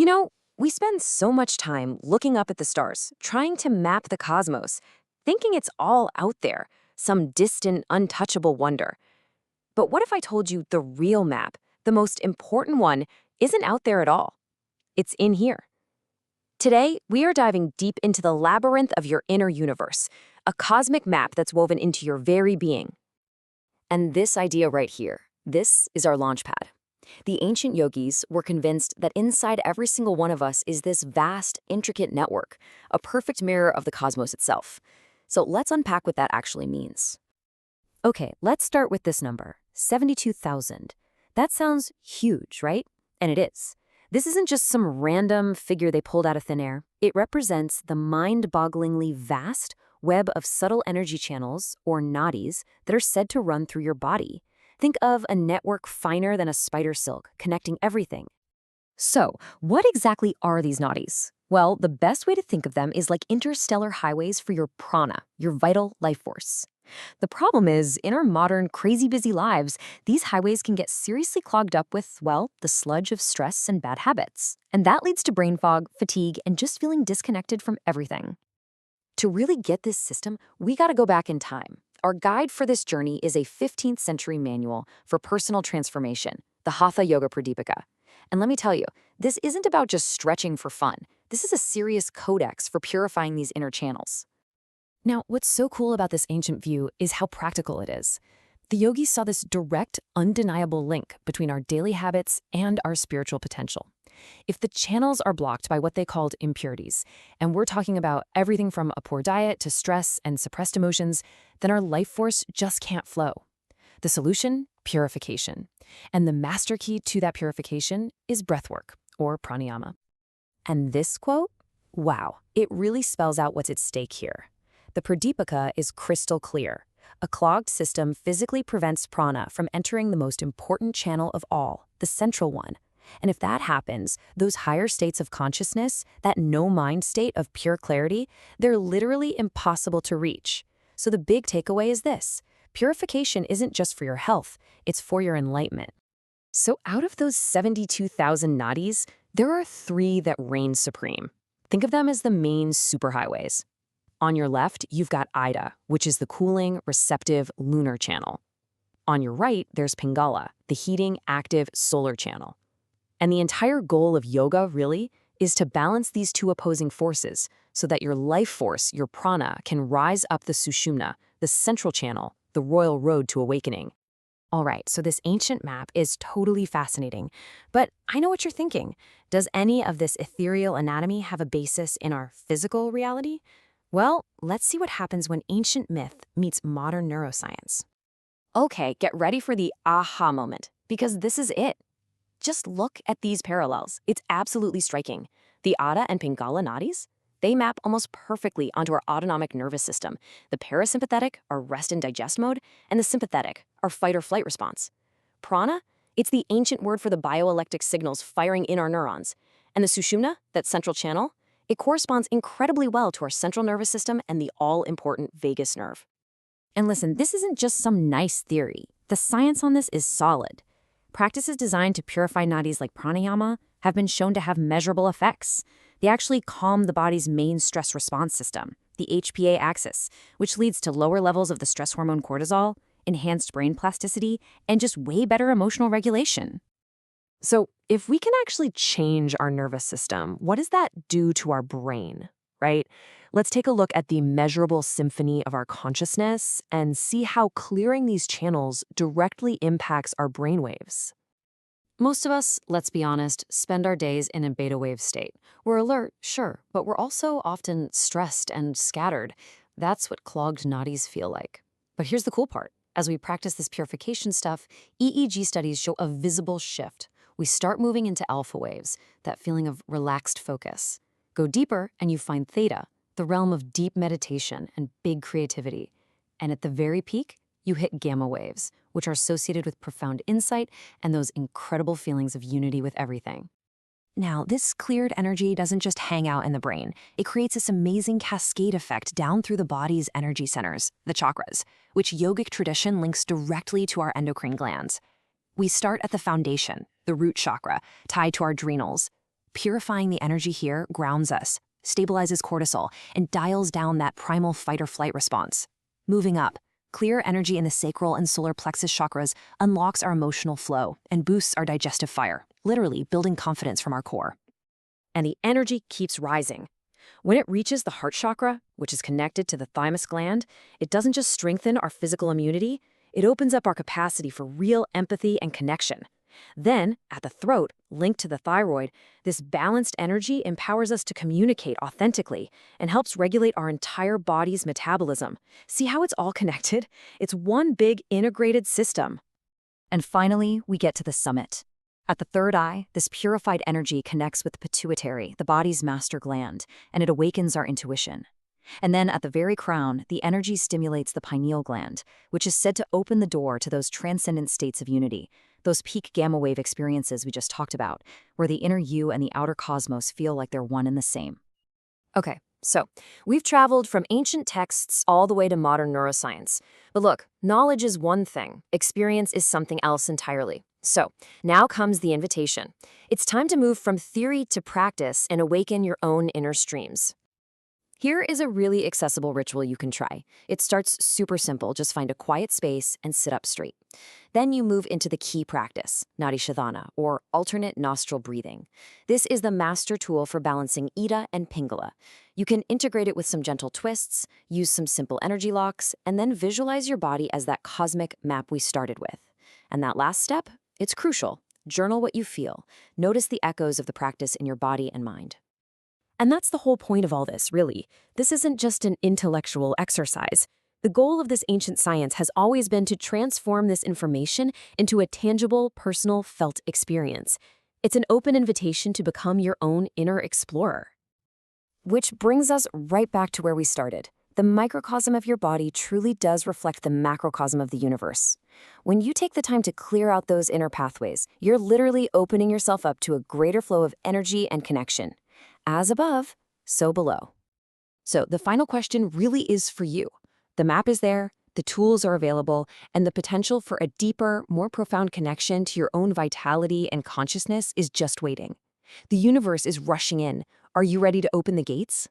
You know, we spend so much time looking up at the stars, trying to map the cosmos, thinking it's all out there, some distant, untouchable wonder. But what if I told you the real map, the most important one, isn't out there at all? It's in here. Today, we are diving deep into the labyrinth of your inner universe, a cosmic map that's woven into your very being. And this idea right here, this is our launch pad. The ancient yogis were convinced that inside every single one of us is this vast, intricate network, a perfect mirror of the cosmos itself. So let's unpack what that actually means. Okay, let's start with this number, 72,000. That sounds huge, right? And it is. This isn't just some random figure they pulled out of thin air. It represents the mind-bogglingly vast web of subtle energy channels, or nadis, that are said to run through your body. Think of a network finer than a spider silk, connecting everything. So, what exactly are these nadis? Well, the best way to think of them is like interstellar highways for your prana, your vital life force. The problem is, in our modern, crazy busy lives, these highways can get seriously clogged up with, well, the sludge of stress and bad habits. And that leads to brain fog, fatigue, and just feeling disconnected from everything. To really get this system, we gotta go back in time. Our guide for this journey is a 15th century manual for personal transformation, the Hatha Yoga Pradipika. And let me tell you, this isn't about just stretching for fun. This is a serious codex for purifying these inner channels. Now, what's so cool about this ancient view is how practical it is. The yogis saw this direct, undeniable link between our daily habits and our spiritual potential. If the channels are blocked by what they called impurities, and we're talking about everything from a poor diet to stress and suppressed emotions, then our life force just can't flow. The solution? Purification. And the master key to that purification is breathwork, or pranayama. And this quote? Wow, it really spells out what's at stake here. The Pradipika is crystal clear. A clogged system physically prevents prana from entering the most important channel of all, the central one. And if that happens, those higher states of consciousness, that no-mind state of pure clarity, they're literally impossible to reach. So the big takeaway is this: purification isn't just for your health, it's for your enlightenment. So out of those 72,000 nadis, there are 3 that reign supreme. Think of them as the main superhighways. On your left, you've got Ida, which is the cooling, receptive lunar channel. On your right, there's Pingala, the heating, active solar channel. And the entire goal of yoga, really, is to balance these 2 opposing forces so that your life force, your prana, can rise up the sushumna, the central channel, the royal road to awakening. All right, so this ancient map is totally fascinating. But I know what you're thinking. Does any of this ethereal anatomy have a basis in our physical reality? Well, let's see what happens when ancient myth meets modern neuroscience. Okay, get ready for the aha moment, because this is it. Just look at these parallels. It's absolutely striking. The Ada and Pingala nadis, they map almost perfectly onto our autonomic nervous system. The parasympathetic, our rest and digest mode, and the sympathetic, our fight or flight response. Prana, it's the ancient word for the bioelectric signals firing in our neurons. And the sushumna, that central channel, it corresponds incredibly well to our central nervous system and the all-important vagus nerve. And listen, this isn't just some nice theory. The science on this is solid. Practices designed to purify nadis like pranayama have been shown to have measurable effects. They actually calm the body's main stress response system, the HPA axis, which leads to lower levels of the stress hormone cortisol, enhanced brain plasticity, and just way better emotional regulation. So, if we can actually change our nervous system, what does that do to our brain, right? Let's take a look at the measurable symphony of our consciousness and see how clearing these channels directly impacts our brainwaves. Most of us, let's be honest, spend our days in a beta wave state. We're alert, sure, but we're also often stressed and scattered. That's what clogged nadis feel like. But here's the cool part. As we practice this purification stuff, EEG studies show a visible shift. We start moving into alpha waves, that feeling of relaxed focus. Go deeper and you find theta, the realm of deep meditation and big creativity. And at the very peak, you hit gamma waves, which are associated with profound insight and those incredible feelings of unity with everything. Now, this cleared energy doesn't just hang out in the brain. It creates this amazing cascade effect down through the body's energy centers, the chakras, which yogic tradition links directly to our endocrine glands. We start at the foundation, the root chakra, tied to our adrenals. Purifying the energy here grounds us, stabilizes cortisol, and dials down that primal fight-or-flight response. Moving up, clear energy in the sacral and solar plexus chakras unlocks our emotional flow and boosts our digestive fire, literally building confidence from our core. And the energy keeps rising. When it reaches the heart chakra, which is connected to the thymus gland, it doesn't just strengthen our physical immunity, it opens up our capacity for real empathy and connection. Then, at the throat, linked to the thyroid, this balanced energy empowers us to communicate authentically and helps regulate our entire body's metabolism. See how it's all connected? It's one big integrated system. And finally, we get to the summit. At the third eye, this purified energy connects with the pituitary, the body's master gland, and it awakens our intuition. And then at the very crown, the energy stimulates the pineal gland, which is said to open the door to those transcendent states of unity, those peak gamma wave experiences we just talked about, where the inner you and the outer cosmos feel like they're one and the same. Okay, so we've traveled from ancient texts all the way to modern neuroscience. But look, knowledge is one thing, experience is something else entirely. So now comes the invitation. It's time to move from theory to practice and awaken your own inner streams. Here is a really accessible ritual you can try. It starts super simple, just find a quiet space and sit up straight. Then you move into the key practice, Nadi or alternate nostril breathing. This is the master tool for balancing Ida and Pingala. You can integrate it with some gentle twists, use some simple energy locks, and then visualize your body as that cosmic map we started with. And that last step, it's crucial. Journal what you feel. Notice the echoes of the practice in your body and mind. And that's the whole point of all this, really. This isn't just an intellectual exercise. The goal of this ancient science has always been to transform this information into a tangible, personal, felt experience. It's an open invitation to become your own inner explorer. Which brings us right back to where we started. The microcosm of your body truly does reflect the macrocosm of the universe. When you take the time to clear out those inner pathways, you're literally opening yourself up to a greater flow of energy and connection. As above, so below. So the final question really is for you. The map is there, the tools are available, and the potential for a deeper, more profound connection to your own vitality and consciousness is just waiting. The universe is rushing in. Are you ready to open the gates?